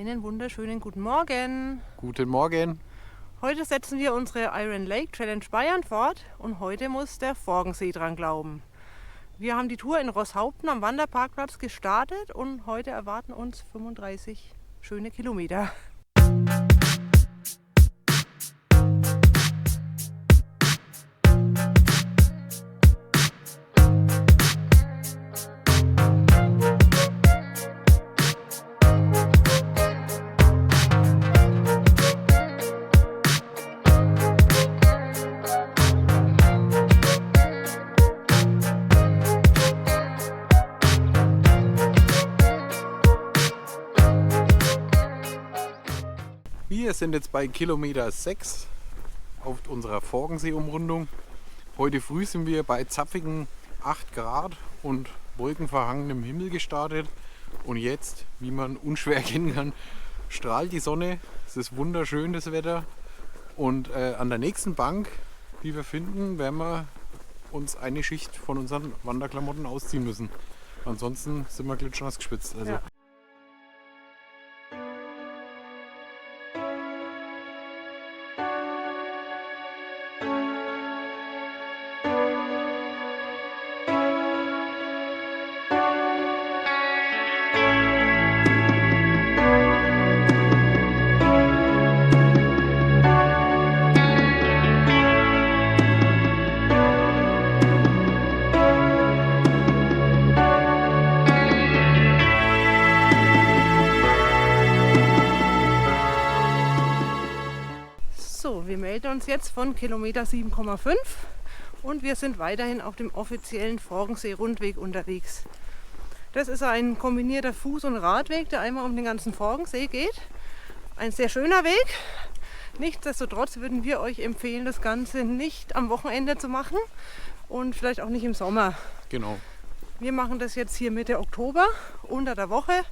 Einen wunderschönen guten Morgen. Guten Morgen. Heute setzen wir unsere Iron Lake Challenge Bayern fort und heute muss der Forgensee dran glauben. Wir haben die Tour in Roßhaupten am Wanderparkplatz gestartet und heute erwarten uns 35 schöne Kilometer. Wir sind jetzt bei Kilometer 6 auf unserer Forgensee-Umrundung. Heute früh sind wir bei zapfigen 8 Grad und wolkenverhangenem Himmel gestartet. Und jetzt, wie man unschwer erkennen kann, strahlt die Sonne. Es ist wunderschön, das Wetter. Und an der nächsten Bank, die wir finden, werden wir uns eine Schicht von unseren Wanderklamotten ausziehen müssen. Ansonsten sind wir klitschnass gespitzt. Also. Ja. So, wir melden uns jetzt von Kilometer 7,5 und wir sind weiterhin auf dem offiziellen Forgensee-Rundweg unterwegs. Das ist ein kombinierter Fuß- und Radweg, der einmal um den ganzen Forgensee geht. Ein sehr schöner Weg. Nichtsdestotrotz würden wir euch empfehlen, das Ganze nicht am Wochenende zu machen und vielleicht auch nicht im Sommer. Genau. Wir machen das jetzt hier Mitte Oktober, unter der Woche,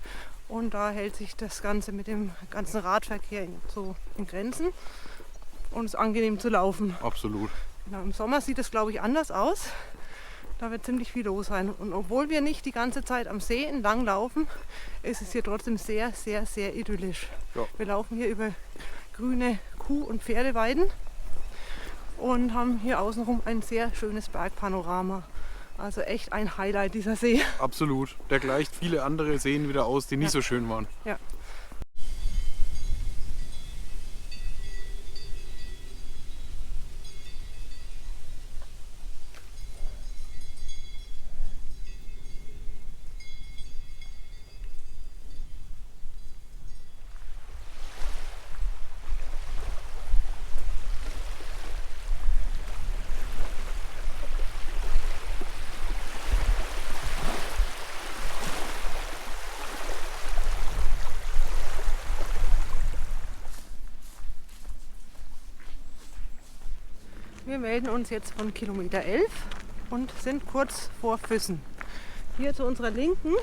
und da hält sich das Ganze mit dem ganzen Radverkehr so in Grenzen. Und es ist angenehm zu laufen. Absolut. Genau, im Sommer sieht es, glaube ich, anders aus. Da wird ziemlich viel los sein. Und obwohl wir nicht die ganze Zeit am See entlang laufen, ist es hier trotzdem sehr, sehr, sehr idyllisch. Ja. Wir laufen hier über grüne Kuh- und Pferdeweiden und haben hier außenrum ein sehr schönes Bergpanorama. Also echt ein Highlight, dieser See. Absolut. Der gleicht viele andere Seen wieder aus, die nicht so schön waren. Ja. Wir melden uns jetzt von Kilometer 11 und sind kurz vor Füssen. Hier zu unserer Linken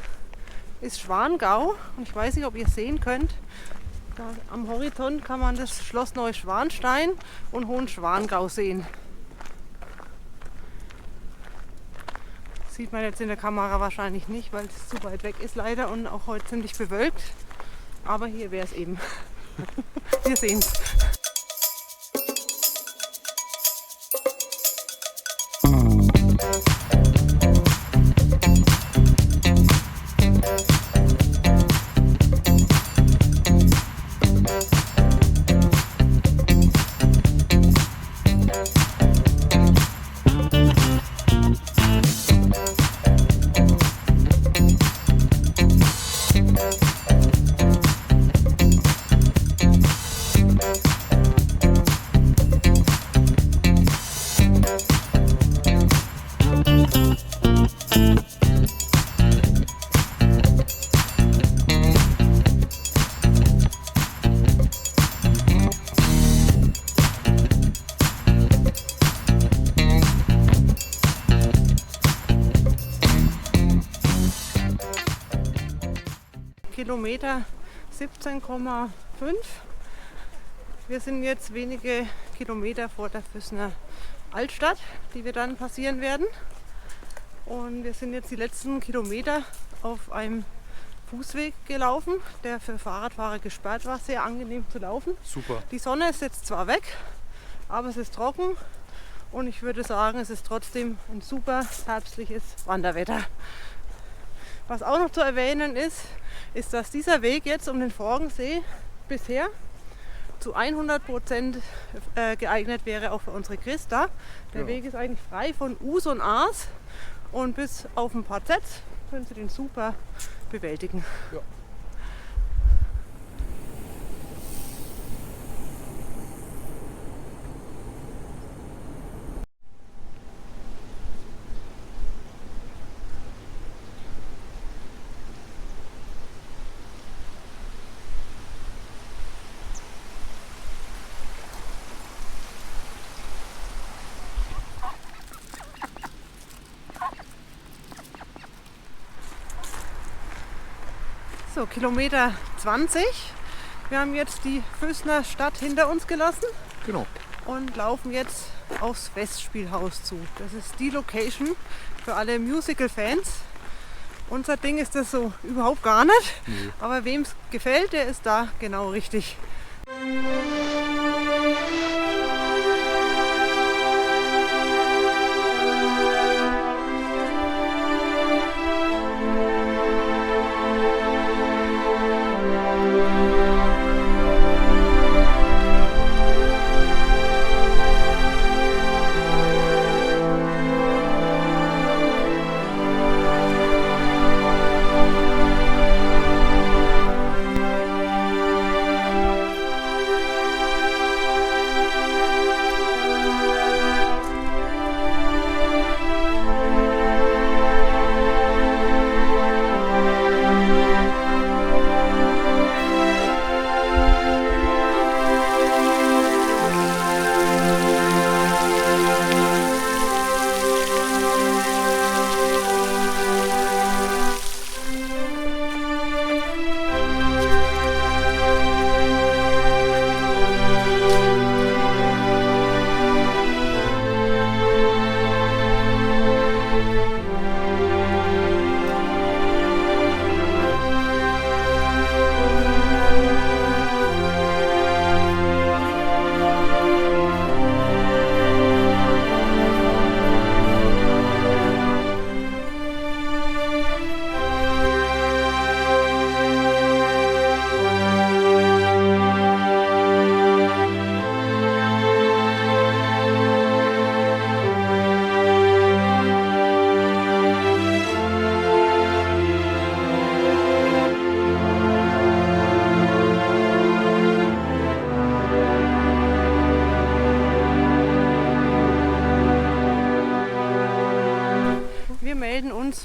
ist Schwangau und ich weiß nicht, ob ihr es sehen könnt. Da am Horizont kann man das Schloss Neuschwanstein und Hohenschwangau sehen. Sieht man jetzt in der Kamera wahrscheinlich nicht, weil es zu weit weg ist leider und auch heute ziemlich bewölkt. Aber hier wäre es eben. Wir sehen es. Kilometer 17,5. Wir sind jetzt wenige Kilometer vor der Füssener Altstadt, die wir dann passieren werden. Und wir sind jetzt die letzten Kilometer auf einem Fußweg gelaufen, der für Fahrradfahrer gesperrt war, sehr angenehm zu laufen. Super. Die Sonne ist jetzt zwar weg, aber es ist trocken und ich würde sagen, es ist trotzdem ein super herbstliches Wanderwetter. Was auch noch zu erwähnen ist, dass dieser Weg jetzt um den Forgensee bisher zu 100% geeignet wäre auch für unsere Christa. Der Weg ist eigentlich frei von Us und As und bis auf ein paar Zs können Sie den super bewältigen. Ja. So, Kilometer 20. Wir haben jetzt die Füßner Stadt hinter uns gelassen Genau. und laufen jetzt aufs Festspielhaus zu. Das ist die Location für alle Musical-Fans. Unser Ding ist das so überhaupt gar nicht, aber wem es gefällt, der ist da genau richtig.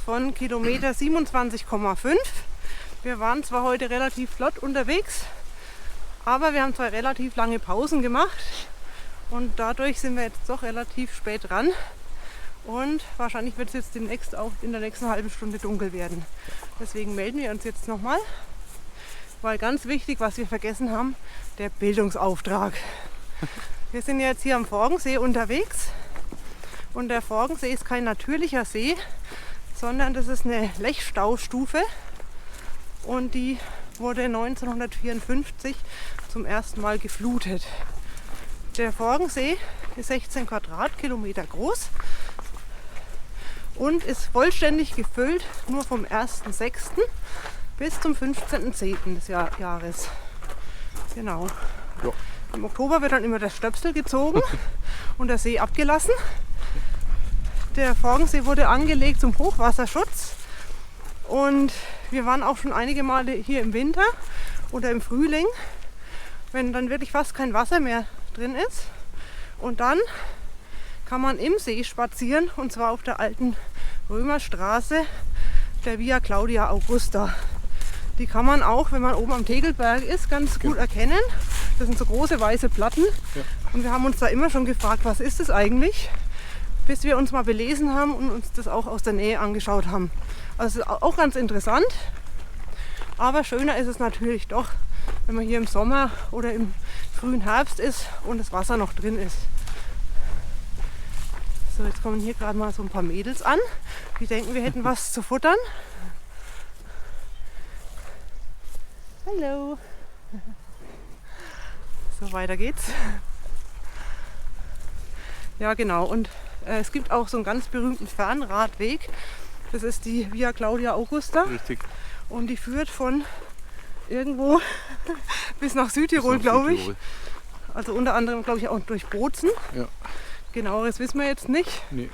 Von Kilometer 27,5. Wir waren zwar heute relativ flott unterwegs, aber wir haben 2 relativ lange Pausen gemacht und dadurch sind wir jetzt doch relativ spät dran und wahrscheinlich wird es jetzt demnächst auch in der nächsten halben Stunde dunkel werden. Deswegen melden wir uns jetzt nochmal, weil ganz wichtig, was wir vergessen haben, der Bildungsauftrag. Wir sind jetzt hier am Forgensee unterwegs und der Forgensee ist kein natürlicher See, sondern das ist eine Lechstaustufe und die wurde 1954 zum ersten Mal geflutet. Der Forgensee ist 16 Quadratkilometer groß und ist vollständig gefüllt nur vom 1.6. bis zum 15.10. des Jahres. Genau. Ja. Im Oktober wird dann immer der Stöpsel gezogen und der See abgelassen. Der Forgensee wurde angelegt zum Hochwasserschutz und wir waren auch schon einige Male hier im Winter oder im Frühling, wenn dann wirklich fast kein Wasser mehr drin ist. Und dann kann man im See spazieren und zwar auf der alten Römerstraße, der Via Claudia Augusta. Die kann man auch, wenn man oben am Tegelberg ist, ganz gut erkennen. Das sind so große weiße Platten und wir haben uns da immer schon gefragt, was ist das eigentlich? Bis wir uns mal belesen haben und uns das auch aus der Nähe angeschaut haben. Also es ist auch ganz interessant, aber schöner ist es natürlich doch, wenn man hier im Sommer oder im frühen Herbst ist und das Wasser noch drin ist. So, jetzt kommen hier gerade mal so ein paar Mädels an, die denken, wir hätten was zu futtern. Hallo. So, weiter geht's. Ja, genau. Und es gibt auch so einen ganz berühmten Fernradweg. Das ist die Via Claudia Augusta. Richtig. Und die führt von irgendwo bis nach Südtirol, glaube ich. Also unter anderem, glaube ich, auch durch Bozen. Ja. Genaueres wissen wir jetzt nicht. Nee.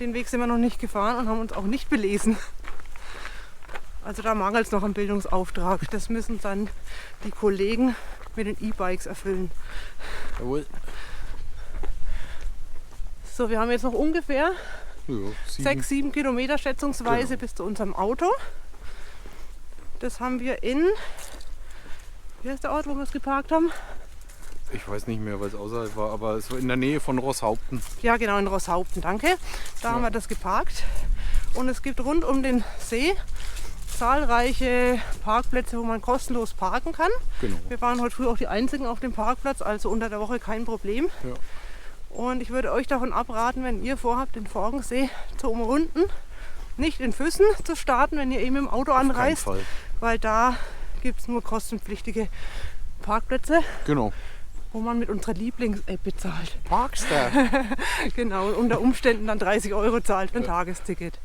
Den Weg sind wir noch nicht gefahren und haben uns auch nicht belesen. Also da mangelt es noch am Bildungsauftrag. Das müssen dann die Kollegen mit den E-Bikes erfüllen. Jawohl. So, wir haben jetzt noch ungefähr Ja, 6-7 Kilometer schätzungsweise Genau. bis zu unserem Auto. Das haben wir in, wie heißt der Ort, wo wir es geparkt haben? Ich weiß nicht mehr, weil es außerhalb war, aber es war in der Nähe von Rosshaupten. Ja, genau, in Rosshaupten, danke. Da haben wir das geparkt. Und es gibt rund um den See zahlreiche Parkplätze, wo man kostenlos parken kann. Genau. Wir waren heute früh auch die Einzigen auf dem Parkplatz, also unter der Woche kein Problem. Ja. Und ich würde euch davon abraten, wenn ihr vorhabt, den Forgensee zu umrunden, nicht in Füssen zu starten, wenn ihr eben im Auto anreist, Fall. weil da gibt es nur kostenpflichtige Parkplätze, Genau. wo man mit unserer Lieblings-App bezahlt. Parkster. Genau, und unter Umständen dann 30 € zahlt für ein Tagesticket.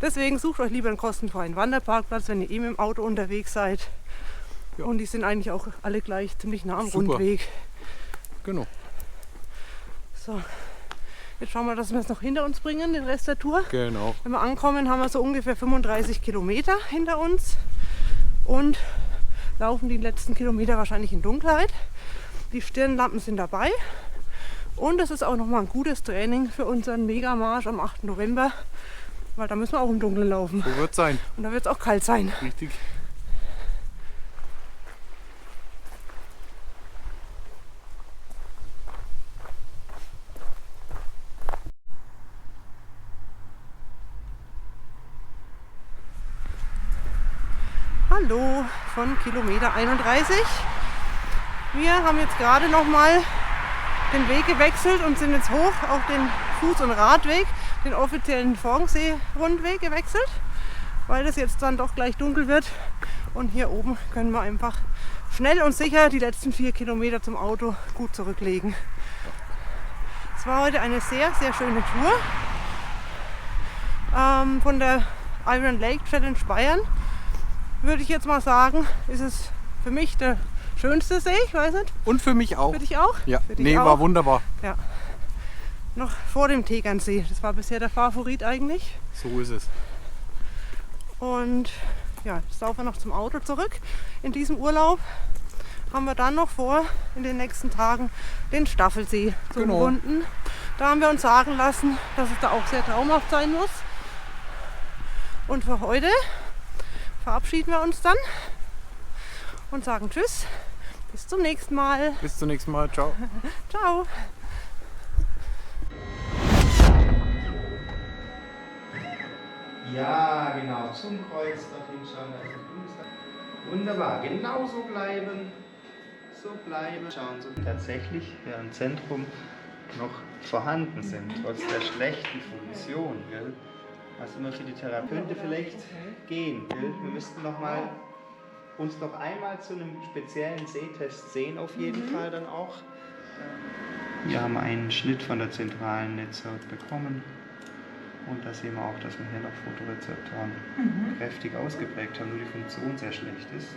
Deswegen sucht euch lieber einen kostenfreien Wanderparkplatz, wenn ihr eben im Auto unterwegs seid. Ja. Und die sind eigentlich auch alle gleich ziemlich nah am Super. Rundweg. Genau. So, jetzt schauen wir, dass wir es noch hinter uns bringen, den Rest der Tour. Genau. Wenn wir ankommen, haben wir so ungefähr 35 Kilometer hinter uns und laufen die letzten Kilometer wahrscheinlich in Dunkelheit. Die Stirnlampen sind dabei und es ist auch nochmal ein gutes Training für unseren Megamarsch am 8. November, weil da müssen wir auch im Dunkeln laufen So wird es sein. und da wird es auch kalt sein. Richtig. Hallo von Kilometer 31. Wir haben jetzt gerade noch mal den Weg gewechselt und sind jetzt hoch auf den Fuß- und Radweg, den offiziellen Forgensee-Rundweg gewechselt, weil es jetzt dann doch gleich dunkel wird. Und hier oben können wir einfach schnell und sicher die letzten 4 Kilometer zum Auto gut zurücklegen. Es war heute eine sehr, sehr schöne Tour von der Iron Lake Challenge Bayern. Würde ich jetzt mal sagen, ist es für mich der schönste See, ich weiß nicht. Und für mich auch. Für dich auch? Ja, Für dich nee, auch? war wunderbar. Ja. Noch vor dem Tegernsee. Das war bisher der Favorit eigentlich. So ist es. Und ja, jetzt laufen wir noch zum Auto zurück. In diesem Urlaub haben wir dann noch vor, in den nächsten Tagen den Staffelsee zu Genau. umrunden. Da haben wir uns sagen lassen, dass es da auch sehr traumhaft sein muss. Und für heute verabschieden wir uns dann und sagen Tschüss, bis zum nächsten Mal. Bis zum nächsten Mal. Ciao. Ciao. Ja, genau, zum Kreuz dorthin schauen, da ist das Bundestag. Wunderbar, genau so bleiben. So bleiben. Schauen, so tatsächlich hier im Zentrum noch vorhanden sind, trotz der schlechten Funktion. Gell? Was immer für die Therapeuten vielleicht gehen. Gell? Wir müssten uns noch einmal zu einem speziellen Sehtest sehen, auf jeden Fall dann auch. Wir haben einen Schnitt von der zentralen Netzhaut bekommen. Und da sehen wir auch, dass wir hier noch Photorezeptoren kräftig ausgeprägt haben, nur die Funktion sehr schlecht ist.